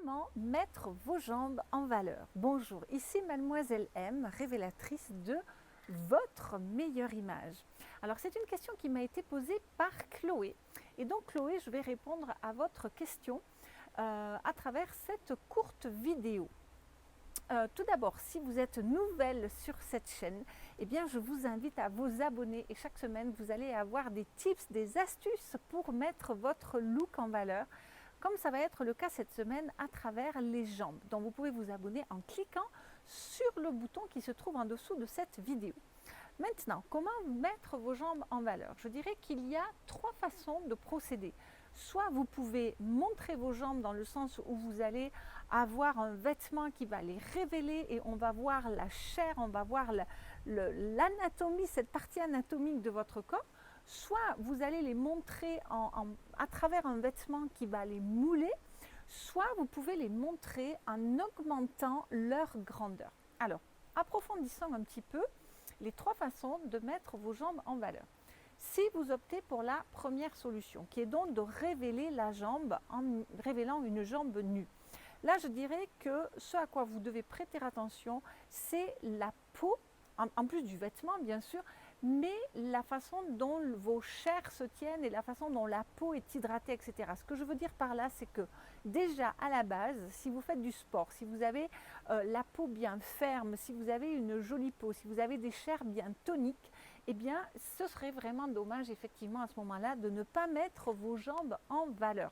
Comment mettre vos jambes en valeur? Bonjour, ici Mademoiselle M, révélatrice de votre meilleure image. Alors c'est une question qui m'a été posée par Chloé. Et donc Chloé, je vais répondre à votre question à travers cette courte vidéo. Tout d'abord, si vous êtes nouvelle sur cette chaîne, eh bien, je vous invite à vous abonner et chaque semaine, vous allez avoir des tips, des astuces pour mettre votre look en valeur, comme ça va être le cas cette semaine à travers les jambes. Donc, vous pouvez vous abonner en cliquant sur le bouton qui se trouve en dessous de cette vidéo. Maintenant, comment mettre vos jambes en valeur? Je dirais qu'il y a trois façons de procéder. Soit vous pouvez montrer vos jambes dans le sens où vous allez avoir un vêtement qui va les révéler et on va voir la chair, on va voir l'anatomie, cette partie anatomique de votre corps. Soit vous allez les montrer à travers un vêtement qui va les mouler, soit vous pouvez les montrer en augmentant leur grandeur. Alors, approfondissons un petit peu les trois façons de mettre vos jambes en valeur. Si vous optez pour la première solution, qui est donc de révéler la jambe en révélant une jambe nue, là je dirais que ce à quoi vous devez prêter attention, c'est la peau, en plus du vêtement bien sûr, mais la façon dont vos chairs se tiennent et la façon dont la peau est hydratée, etc. Ce que je veux dire par là, c'est que déjà à la base, si vous faites du sport, si vous avez la peau bien ferme, si vous avez une jolie peau, si vous avez des chairs bien toniques, eh bien, ce serait vraiment dommage effectivement à ce moment-là de ne pas mettre vos jambes en valeur.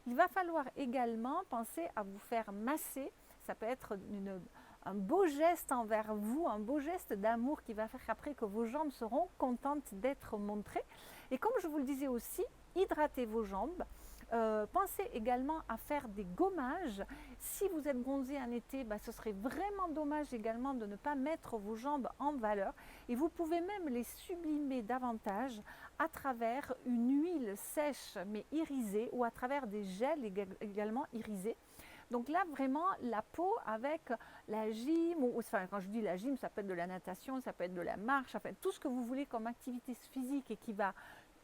Il va falloir également penser à vous faire masser. Ça peut être un beau geste envers vous, un beau geste d'amour qui va faire après que vos jambes seront contentes d'être montrées. Et comme je vous le disais aussi, hydratez vos jambes. Pensez également à faire des gommages. Si vous êtes bronzé en été, ce serait vraiment dommage également de ne pas mettre vos jambes en valeur. Et vous pouvez même les sublimer davantage à travers une huile sèche mais irisée ou à travers des gels également irisés. Donc là, vraiment, la peau avec la gym, enfin, quand je dis la gym, ça peut être de la natation, ça peut être de la marche, enfin, tout ce que vous voulez comme activité physique et qui va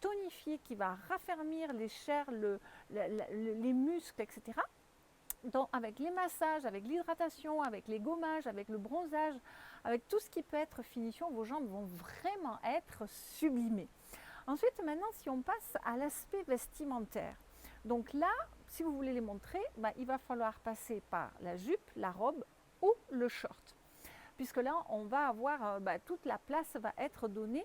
tonifier, qui va raffermir les chairs, les muscles, etc. Donc, avec les massages, avec l'hydratation, avec les gommages, avec le bronzage, avec tout ce qui peut être finition, vos jambes vont vraiment être sublimées. Ensuite, maintenant, si on passe à l'aspect vestimentaire. Donc là, si vous voulez les montrer, il va falloir passer par la jupe, la robe ou le short. Puisque là, on va avoir, toute la place va être donnée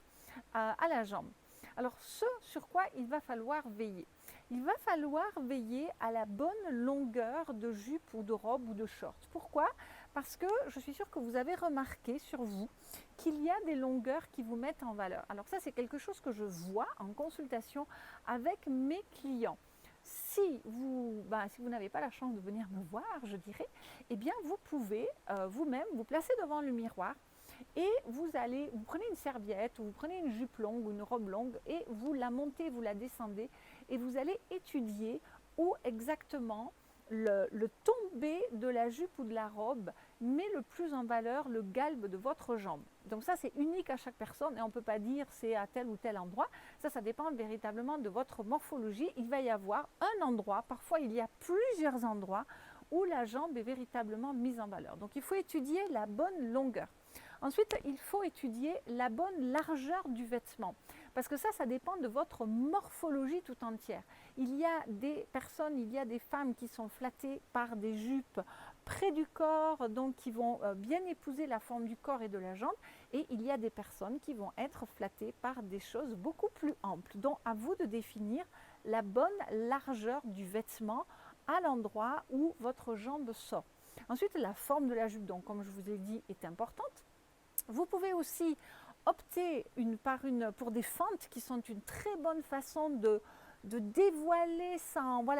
à la jambe. Alors, ce sur quoi il va falloir veiller. Il va falloir veiller à la bonne longueur de jupe ou de robe ou de short. Pourquoi? Parce que je suis sûre que vous avez remarqué sur vous qu'il y a des longueurs qui vous mettent en valeur. Alors ça, c'est quelque chose que je vois en consultation avec mes clients. Si vous n'avez pas la chance de venir me voir, je dirais, eh bien vous pouvez vous-même vous placer devant le miroir et vous prenez une serviette ou vous prenez une jupe longue ou une robe longue et vous la montez, vous la descendez et vous allez étudier où exactement le tombé de la jupe ou de la robe met le plus en valeur le galbe de votre jambe. Donc ça, c'est unique à chaque personne et on ne peut pas dire c'est à tel ou tel endroit. Ça dépend véritablement de votre morphologie. Il va y avoir un endroit, parfois il y a plusieurs endroits où la jambe est véritablement mise en valeur. Donc il faut étudier la bonne longueur. Ensuite, il faut étudier la bonne largeur du vêtement. Parce que ça dépend de votre morphologie tout entière. Il y a des personnes, il y a des femmes qui sont flattées par des jupes près du corps, donc qui vont bien épouser la forme du corps et de la jambe. Et il y a des personnes qui vont être flattées par des choses beaucoup plus amples. Donc, à vous de définir la bonne largeur du vêtement à l'endroit où votre jambe sort. Ensuite, la forme de la jupe, donc, comme je vous ai dit, est importante. Vous pouvez aussi opter pour des fentes qui sont une très bonne façon de dévoiler,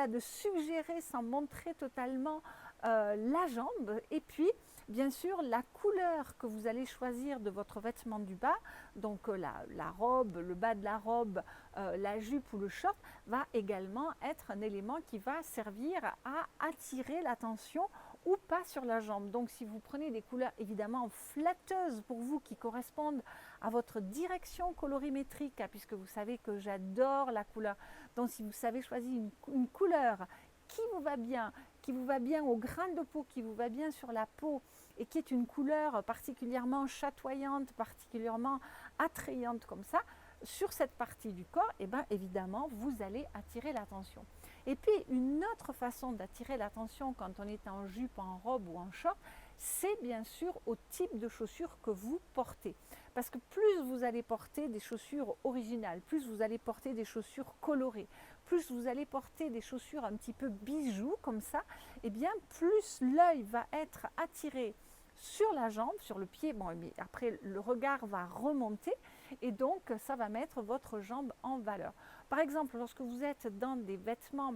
de suggérer sans montrer totalement la jambe. Et puis, bien sûr, la couleur que vous allez choisir de votre vêtement du bas, donc la robe, le bas de la robe, la jupe ou le short, va également être un élément qui va servir à attirer l'attention ou pas sur la jambe. Donc si vous prenez des couleurs évidemment flatteuses pour vous qui correspondent à votre direction colorimétrique, puisque vous savez que j'adore la couleur, donc si vous savez choisir une couleur qui vous va bien, qui vous va bien, au grain de peau qui vous va bien sur la peau et qui est une couleur particulièrement chatoyante, particulièrement attrayante comme ça, sur cette partie du corps, et bien évidemment, vous allez attirer l'attention. Et puis, une autre façon d'attirer l'attention quand on est en jupe, en robe ou en short, c'est bien sûr au type de chaussures que vous portez. Parce que plus vous allez porter des chaussures originales, plus vous allez porter des chaussures colorées, plus vous allez porter des chaussures un petit peu bijoux comme ça, et bien plus l'œil va être attiré sur la jambe, sur le pied, bon, mais après le regard va remonter et donc ça va mettre votre jambe en valeur. Par exemple, lorsque vous êtes dans des vêtements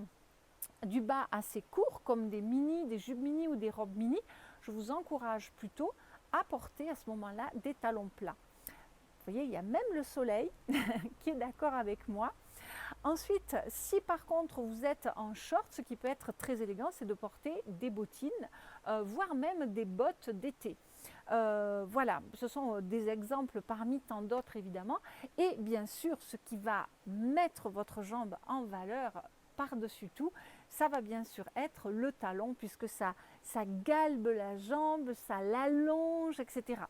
du bas assez courts, comme des mini, des jupes mini ou des robes mini, je vous encourage plutôt à porter à ce moment-là des talons plats. Vous voyez, il y a même le soleil qui est d'accord avec moi. Ensuite, si par contre vous êtes en short, ce qui peut être très élégant, c'est de porter des bottines, voire même des bottes d'été. Voilà, ce sont des exemples parmi tant d'autres évidemment. Et bien sûr, ce qui va mettre votre jambe en valeur par-dessus tout, ça va bien sûr être le talon, puisque ça galbe la jambe, ça l'allonge, etc.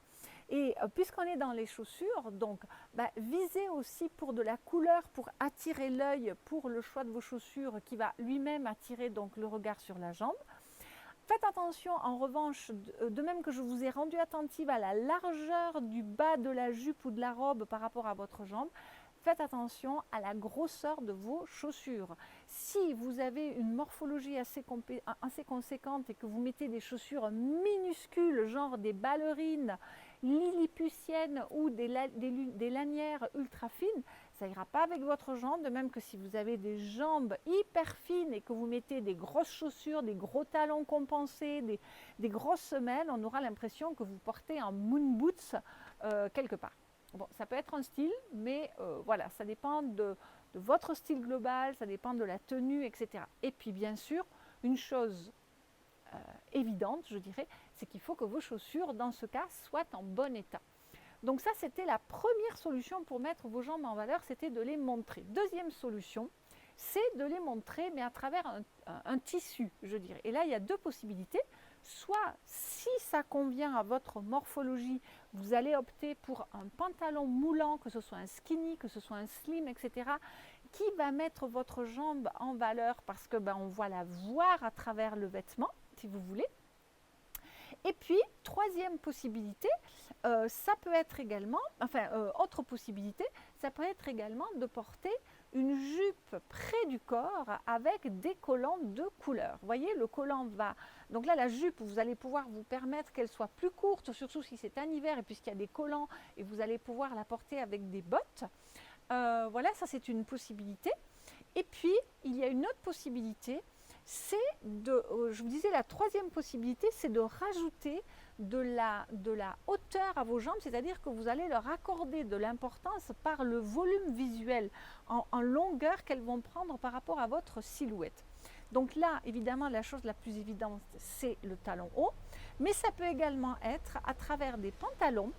Et puisqu'on est dans les chaussures, donc visez aussi pour de la couleur, pour attirer l'œil, pour le choix de vos chaussures qui va lui-même attirer donc le regard sur la jambe. Faites attention en revanche, de même que je vous ai rendu attentive à la largeur du bas de la jupe ou de la robe par rapport à votre jambe, faites attention à la grosseur de vos chaussures. Si vous avez une morphologie assez conséquente et que vous mettez des chaussures minuscules, genre des ballerines lilliputiennes ou des lanières ultra fines, ça ira pas avec votre jambe, de même que si vous avez des jambes hyper fines et que vous mettez des grosses chaussures, des gros talons compensés, des grosses semelles, on aura l'impression que vous portez un moon boots quelque part. Bon, ça peut être un style, mais voilà, ça dépend de votre style global, ça dépend de la tenue, etc. Et puis bien sûr, une chose évidente, je dirais, c'est qu'il faut que vos chaussures, dans ce cas, soient en bon état. Donc ça, c'était la première solution pour mettre vos jambes en valeur, c'était de les montrer. Deuxième solution, c'est de les montrer, mais à travers un tissu, je dirais. Et là, il y a deux possibilités. Soit, si ça convient à votre morphologie, vous allez opter pour un pantalon moulant, que ce soit un skinny, que ce soit un slim, etc., qui va mettre votre jambe en valeur parce que on va la voir à travers le vêtement, si vous voulez. Et puis, troisième possibilité, ça peut être également, autre possibilité, ça peut être également de porter une jupe près du corps avec des collants de couleur. Vous voyez, le collant va... Donc là, la jupe, vous allez pouvoir vous permettre qu'elle soit plus courte, surtout si c'est un hiver et puisqu'il y a des collants et vous allez pouvoir la porter avec des bottes. Voilà, ça c'est une possibilité. Et puis, il y a une autre possibilité, c'est je vous disais, la troisième possibilité, c'est de rajouter de la hauteur à vos jambes, c'est-à-dire que vous allez leur accorder de l'importance par le volume visuel en longueur qu'elles vont prendre par rapport à votre silhouette. Donc là, évidemment, la chose la plus évidente, c'est le talon haut, mais ça peut également être à travers des pantalons.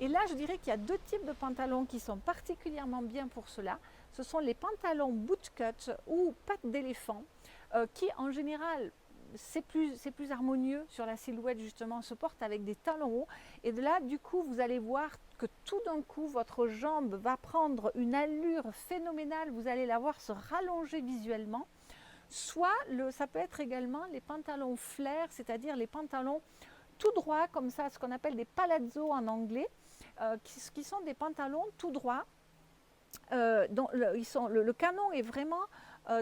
Et là, je dirais qu'il y a deux types de pantalons qui sont particulièrement bien pour cela. Ce sont les pantalons bootcut ou pattes d'éléphant, qui en général, c'est plus harmonieux sur la silhouette justement, se porte avec des talons hauts. Et de là, du coup, vous allez voir que tout d'un coup, votre jambe va prendre une allure phénoménale. Vous allez la voir se rallonger visuellement. Soit, ça peut être également les pantalons flair, c'est-à-dire les pantalons tout droits, comme ça, ce qu'on appelle des palazzo en anglais, qui sont des pantalons tout droits. Dont le canon est vraiment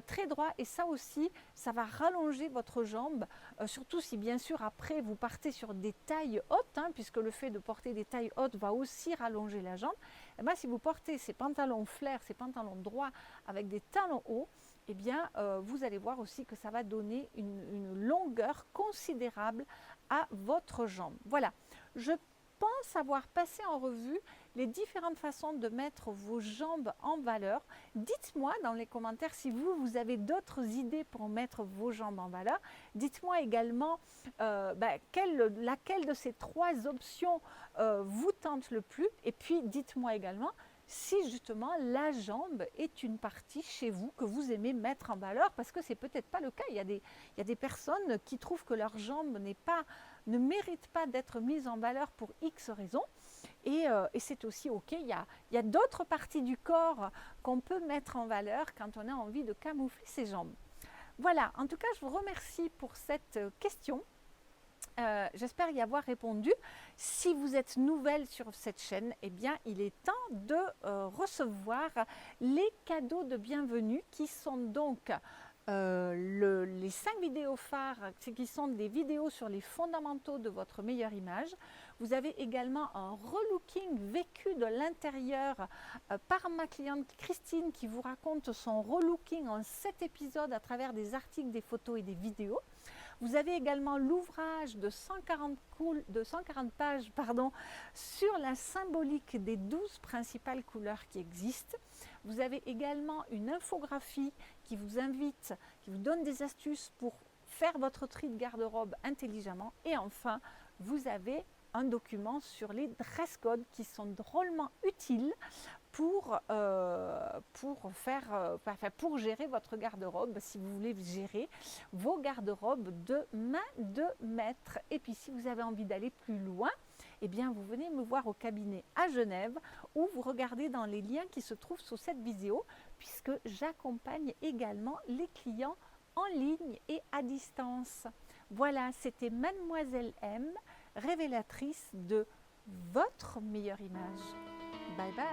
très droit et ça aussi, ça va rallonger votre jambe, surtout si bien sûr après vous partez sur des tailles hautes, puisque le fait de porter des tailles hautes va aussi rallonger la jambe. Et bien, si vous portez ces pantalons flair, ces pantalons droits avec des talons hauts, eh bien, vous allez voir aussi que ça va donner une longueur considérable à votre jambe. Voilà, je pense avoir passé en revue les différentes façons de mettre vos jambes en valeur. Dites-moi dans les commentaires si vous avez d'autres idées pour mettre vos jambes en valeur. Dites-moi également laquelle de ces trois options vous tente le plus. Et puis dites-moi également si justement la jambe est une partie chez vous que vous aimez mettre en valeur, parce que c'est peut-être pas le cas. Il y a des personnes qui trouvent que leur jambe ne mérite pas d'être mise en valeur pour X raisons. Et c'est aussi OK. Il y a d'autres parties du corps qu'on peut mettre en valeur quand on a envie de camoufler ses jambes. Voilà, en tout cas, je vous remercie pour cette question. J'espère y avoir répondu. Si vous êtes nouvelle sur cette chaîne, eh bien, il est temps de recevoir les cadeaux de bienvenue qui sont donc les 5 vidéos phares, qui sont des vidéos sur les fondamentaux de votre meilleure image. Vous avez également un relooking vécu de l'intérieur par ma cliente Christine qui vous raconte son relooking en 7 épisodes à travers des articles, des photos et des vidéos. Vous avez également l'ouvrage de 140 pages sur la symbolique des 12 principales couleurs qui existent. Vous avez également une infographie qui vous donne des astuces pour faire votre tri de garde-robe intelligemment. Et enfin, vous avez un document sur les dress codes qui sont drôlement utiles pour gérer votre garde-robe, si vous voulez gérer vos garde-robes de main de maître. Et puis si vous avez envie d'aller plus loin, eh bien vous venez me voir au cabinet à Genève ou vous regardez dans les liens qui se trouvent sous cette vidéo, puisque j'accompagne également les clients en ligne et à distance. Voilà, c'était Mademoiselle M, révélatrice de votre meilleure image. Bye bye.